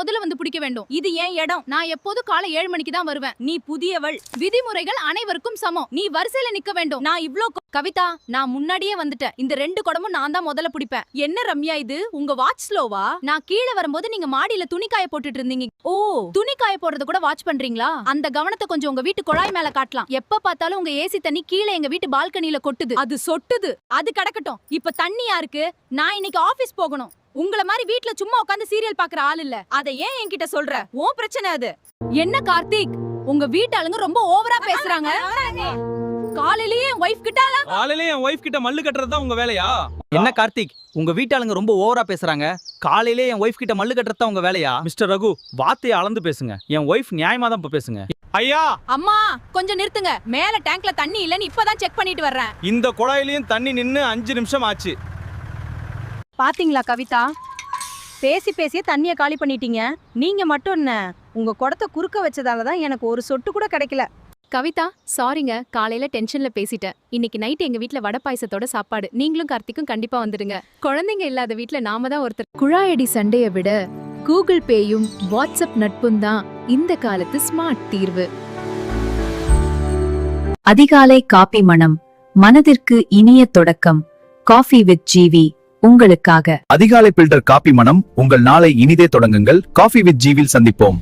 முதல்ல வந்து பிடிக்க வேண்டும். இது ஏன் இடம். நான் எப்போதும் காலை 7 மணிக்கு தான் வருவேன். நீ புதியவள். விதிமுறைகள் அனைவருக்கும் சமம். நீ வரிசையில நிக்க வேண்டும். நான் இவ்ளோ கவிதா, நான் முன்னாடியே வந்துட்டேன். இந்த 2 குடமும் நான் தான் முதல்ல பிடிப்பேன். என்ன ரம்யா இது, உங்க வாட்ச் ஸ்லோவா? நான் கீழே வரும்போது நீங்க மாடியில துணி காய போட்டுட்டு இருந்தீங்க. ஓ, துணி காய போடுறது கூட வாட்ச் பண்றீங்களா? அந்த கவனத்தை கொஞ்சம் உங்க வீட்டு குழாய் மேல காட்டலாம். எப்ப பார்த்தாலும் உங்க ஏசி தண்ணி கீழே எங்க வீட்டு பால்கனில கொட்டுது. அது சொட்டுது. அது கிடக்கட்டும். இப்ப தண்ணி யாருக்கு? நான் இன்னைக்கு ஆபீஸ் போகணும். உங்கள மாதிரி வீட்ல சும்மா உட்கார்ந்து சீரியல் பாக்குற ஆள் இல்ல. அத ஏன் என்கிட்ட சொல்ற? உன் பிரச்சனை அது. என்ன கார்த்திக், உங்க வீட்டாளுங்க ரொம்ப ஓவரா பேசுறாங்க. காலையிலேயே என் வைஃப் கிட்ட மல்லு கட்டுறது தான் உங்க வேலையா? என்ன கார்த்திக், உங்க வீட்டாளுங்க ரொம்ப ஓவரா பேசுறாங்க. காலையிலே என் ஒய்ஃப் கிட்ட மல்லு கட்டுறது தான் உங்க வேலையா? மிஸ்டர் ரகு, வார்த்தையை அளந்து பேசுங்க. என் ஒய்ஃப் நியாயமா தான் பேசுங்க. ஐயா, அம்மா கொஞ்சம் நிறுத்துங்க. மேல டேங்க்ல தண்ணி இல்லன்னு இப்பதான் செக் பண்ணிட்டு வர்றேன். இந்த குழாயிலையும் தண்ணி நின்னு 5 நிமிஷம் ஆச்சு. பாத்தீங்களா கவிதா, பேசி பேசியே தண்ணிய காலி பண்ணிட்டீங்க. நீங்க மட்டும் என்ன, உங்க குடத்தை குறுக்க வச்சதாலதான் எனக்கு ஒரு சொட்டு கூட கிடைக்கல. கவிதா, சாரிங்க, காலையில டென்ஷன்ல பேசிட்டேன். இன்னைக்கு நைட் எங்க வீட்ல வடை பாயசத்தோட சாப்பாடு. நீங்களும் கார்த்திக்கும் கண்டிப்பா வந்துடுங்க. குழந்தைங்க இல்லாத வீட்ல நாம தான் ஒருத்தர். குழாயடி சண்டைய விட கூகுள் பேயும் வாட்ஸ்அப் நட்பும் தான் இந்த காலத்து ஸ்மார்ட் தீர்வு. அதிகாலை காபி மணம், மனதிற்கு இனிய தொடக்கம். காஃபி வித் ஜிவி உங்களுக்காக. அதிகாலை பில்டர் காபி மணம், உங்கள் நாளை இனிதே தொடங்குங்கள். காஃபி வித் ஜிவில் சந்திப்போம்.